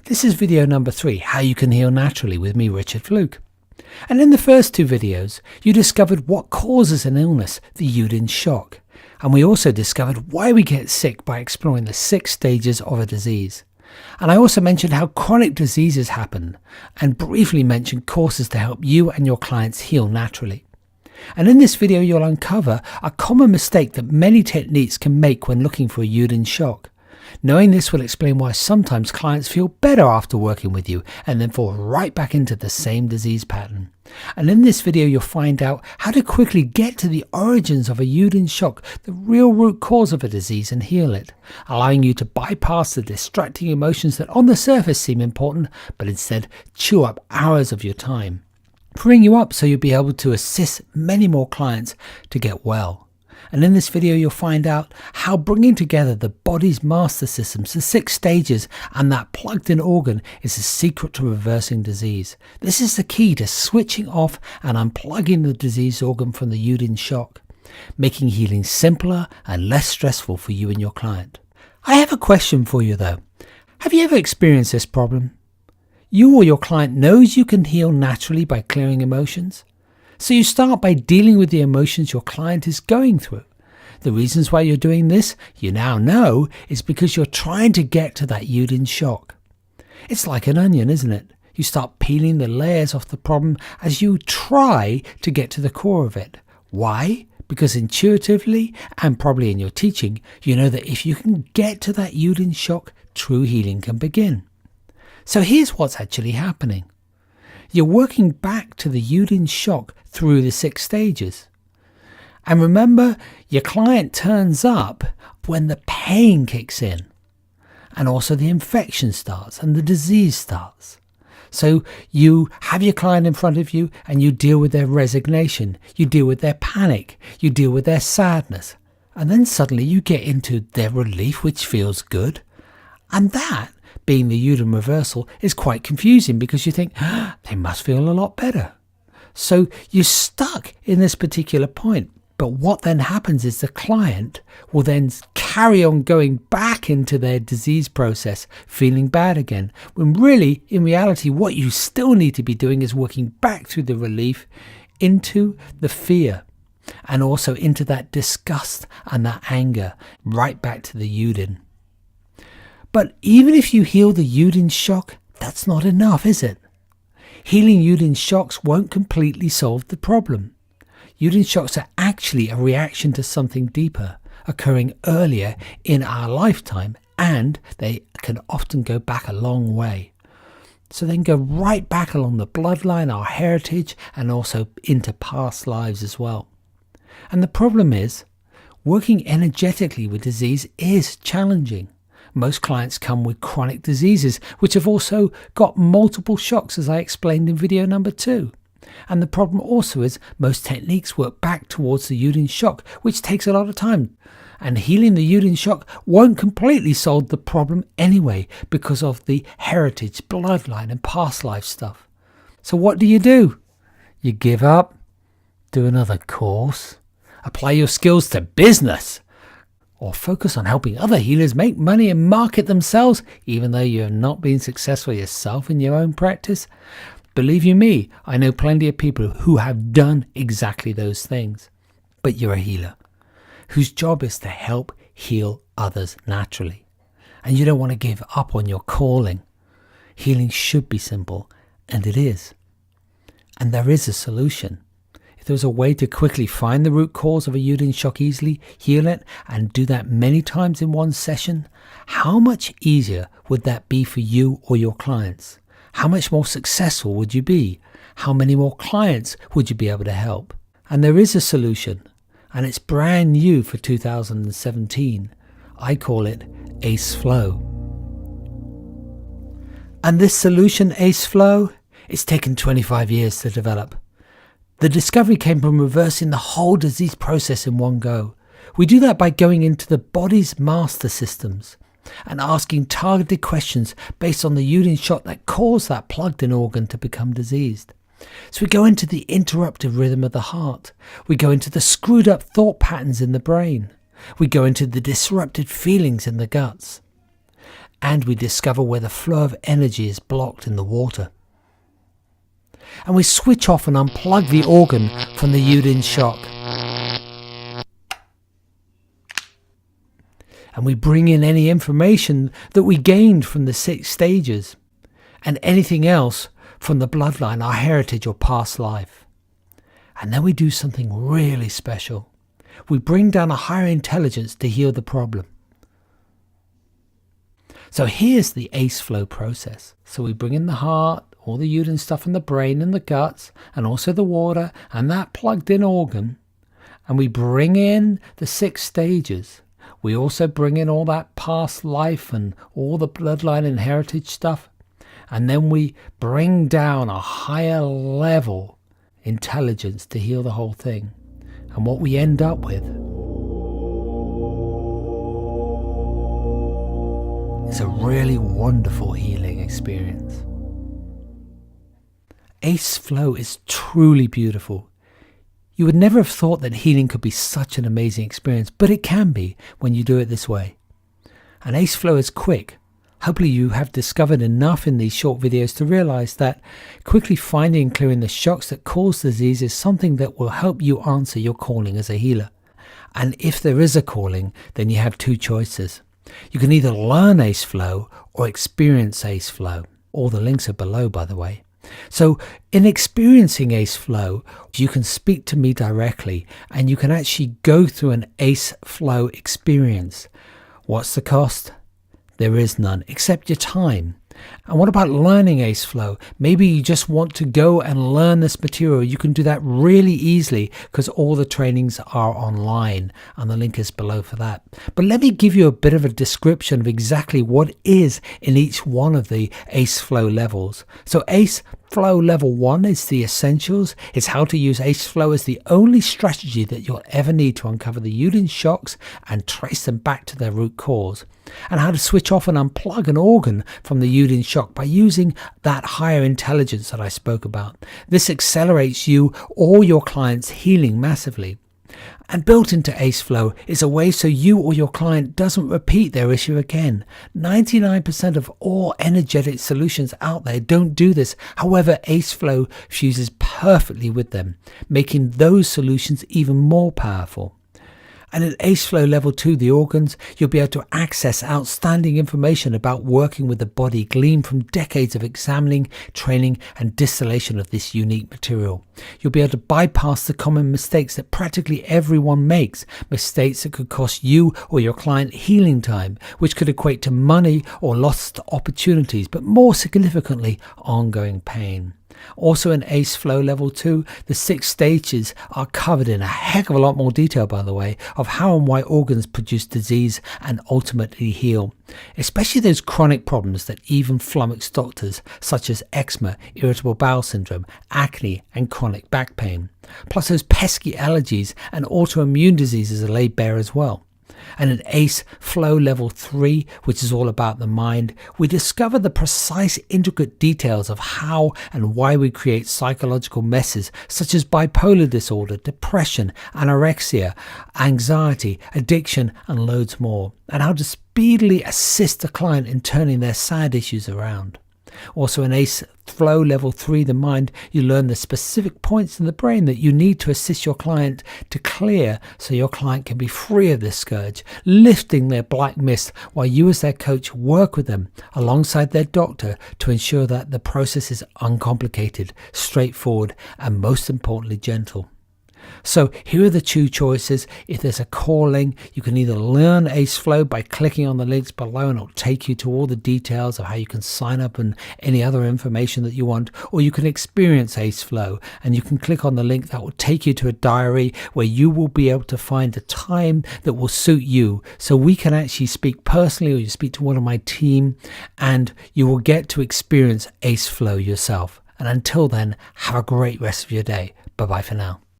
This is video number 3, How You Can Heal Naturally, with me, Richard Flook. And in the first 2 videos, you discovered what causes an illness, the UDIN shock. And we also discovered why we get sick by exploring the 6 stages of a disease. And I also mentioned how chronic diseases happen, and briefly mentioned courses to help you and your clients heal naturally. And in this video, you'll uncover a common mistake that many techniques can make when looking for a UDIN shock. Knowing this will explain why sometimes clients feel better after working with you and then fall right back into the same disease pattern. And in this video, you'll find out how to quickly get to the origins of a UDIN shock, the real root cause of a disease, and heal it, allowing you to bypass the distracting emotions that on the surface seem important, but instead chew up hours of your time, freeing you up so you'll be able to assist many more clients to get well. And in this video, you'll find out how bringing together the body's master systems, the 6 stages, and that plugged-in organ is the secret to reversing disease. This is the key to switching off and unplugging the disease organ from the UDIN shock, making healing simpler and less stressful for you and your client. I have a question for you though. Have you ever experienced this problem? You or your client knows you can heal naturally by clearing emotions. So you start by dealing with the emotions your client is going through. The reasons why you're doing this, you now know, is because you're trying to get to that UDIN shock. It's like an onion, isn't it? You start peeling the layers off the problem as you try to get to the core of it. Why? Because intuitively, and probably in your teaching, you know that if you can get to that UDIN shock, true healing can begin. So here's what's actually happening. You're working back to the UDIN shock through the 6 stages. And remember, your client turns up when the pain kicks in, and also the infection starts and the disease starts. So you have your client in front of you and you deal with their resignation, you deal with their panic, you deal with their sadness, and then suddenly you get into their relief, which feels good. And that, being the UDIN reversal, is quite confusing because you think, they must feel a lot better. So you're stuck in this particular point. But what then happens is the client will then carry on going back into their disease process, feeling bad again, when really, in reality, what you still need to be doing is working back through the relief into the fear, and also into that disgust and that anger, right back to the UDIN. But even if you heal the UDIN shock, that's not enough, is it? Healing UDIN shocks won't completely solve the problem. UDIN shocks are actually a reaction to something deeper, occurring earlier in our lifetime, and they can often go back a long way. So they can go right back along the bloodline, our heritage, and also into past lives as well. And the problem is, working energetically with disease is challenging. Most clients come with chronic diseases, which have also got multiple shocks, as I explained in video number 2. And the problem also is most techniques work back towards the UDIN shock, which takes a lot of time. And healing the UDIN shock won't completely solve the problem anyway, because of the heritage, bloodline, and past life stuff. So what do? You give up, do another course, apply your skills to business, or focus on helping other healers make money and market themselves, even though you're not being successful yourself in your own practice. Believe you me, I know plenty of people who have done exactly those things. But you're a healer whose job is to help heal others naturally. And you don't want to give up on your calling. Healing should be simple, and it is. And there is a solution. If there was a way to quickly find the root cause of a UDIN shock easily, heal it, and do that many times in one session, how much easier would that be for you or your clients? How much more successful would you be? How many more clients would you be able to help? And there is a solution, and it's brand new for 2017. I call it ACE Flow. And this solution, ACE Flow, it's taken 25 years to develop. The discovery came from reversing the whole disease process in one go. We do that by going into the body's master systems and asking targeted questions based on the UDIN shock that caused that plugged-in organ to become diseased. So we go into the interrupted rhythm of the heart. We go into the screwed up thought patterns in the brain. We go into the disrupted feelings in the guts. and we discover where the flow of energy is blocked in the water. And we switch off and unplug the organ from the UDIN shock. And we bring in any information that we gained from the 6 stages and anything else from the bloodline, our heritage or past life. And then we do something really special. We bring down a higher intelligence to heal the problem. So here's the ACE flow process. So we bring in the heart, all the UDIN stuff in the brain and the guts, and also the water and that plugged in organ. And we bring in the 6 stages. We also bring in all that past life and all the bloodline and heritage stuff. And then we bring down a higher level intelligence to heal the whole thing. And what we end up with is a really wonderful healing experience. ACE flow is truly beautiful. You would never have thought that healing could be such an amazing experience, but it can be when you do it this way. And ACE flow is quick. Hopefully you have discovered enough in these short videos to realize that quickly finding and clearing the shocks that cause disease is something that will help you answer your calling as a healer. And if there is a calling, then you have 2 choices. You can either learn ACE flow or experience ACE flow. All the links are below, by the way. So in experiencing ACE flow, you can speak to me directly and you can actually go through an ACE flow experience. What's the cost? There is none, except your time. And what about learning ACE flow? Maybe you just want to go and learn this material. You can do that really easily because all the trainings are online and the link is below for that. But let me give you a bit of a description of exactly what is in each one of the ACE flow levels. So ACE flow level 1 is the essentials. It's how to use ACE flow as the only strategy that you'll ever need to uncover the UDIN shocks and trace them back to their root cause. And how to switch off and unplug an organ from the UDIN shock by using that higher intelligence that I spoke about. This accelerates you or your client's healing massively. And built into ACE flow is a way so you or your client doesn't repeat their issue again. 99% of all energetic solutions out there don't do this. However, ACE flow fuses perfectly with them, making those solutions even more powerful. And in ACE flow level 2, the organs, you'll be able to access outstanding information about working with the body gleaned from decades of examining, training and distillation of this unique material. You'll be able to bypass the common mistakes that practically everyone makes, mistakes that could cost you or your client healing time, which could equate to money or lost opportunities, but more significantly, ongoing pain. Also in ACE flow level 2, the 6 stages are covered in a heck of a lot more detail, by the way, of how and why organs produce disease and ultimately heal, especially those chronic problems that even flummox doctors such as eczema, irritable bowel syndrome, acne and chronic back pain. Plus those pesky allergies and autoimmune diseases are laid bare as well. And in ACE flow level 3, which is all about the mind, we discover the precise intricate details of how and why we create psychological messes such as bipolar disorder, depression, anorexia, anxiety, addiction and loads more, and how to speedily assist the client in turning their sad issues around. Also in ACE flow level 3, the mind, you learn the specific points in the brain that you need to assist your client to clear so your client can be free of this scourge, lifting their black mist while you as their coach work with them alongside their doctor to ensure that the process is uncomplicated, straightforward and most importantly gentle. So here are the 2 choices. If there's a calling, you can either learn ACE flow by clicking on the links below and it'll take you to all the details of how you can sign up and any other information that you want, or you can experience ACE flow and you can click on the link that will take you to a diary where you will be able to find a time that will suit you, so we can actually speak personally or you speak to one of my team and you will get to experience ACE flow yourself. And until then, have a great rest of your day. Bye bye for now.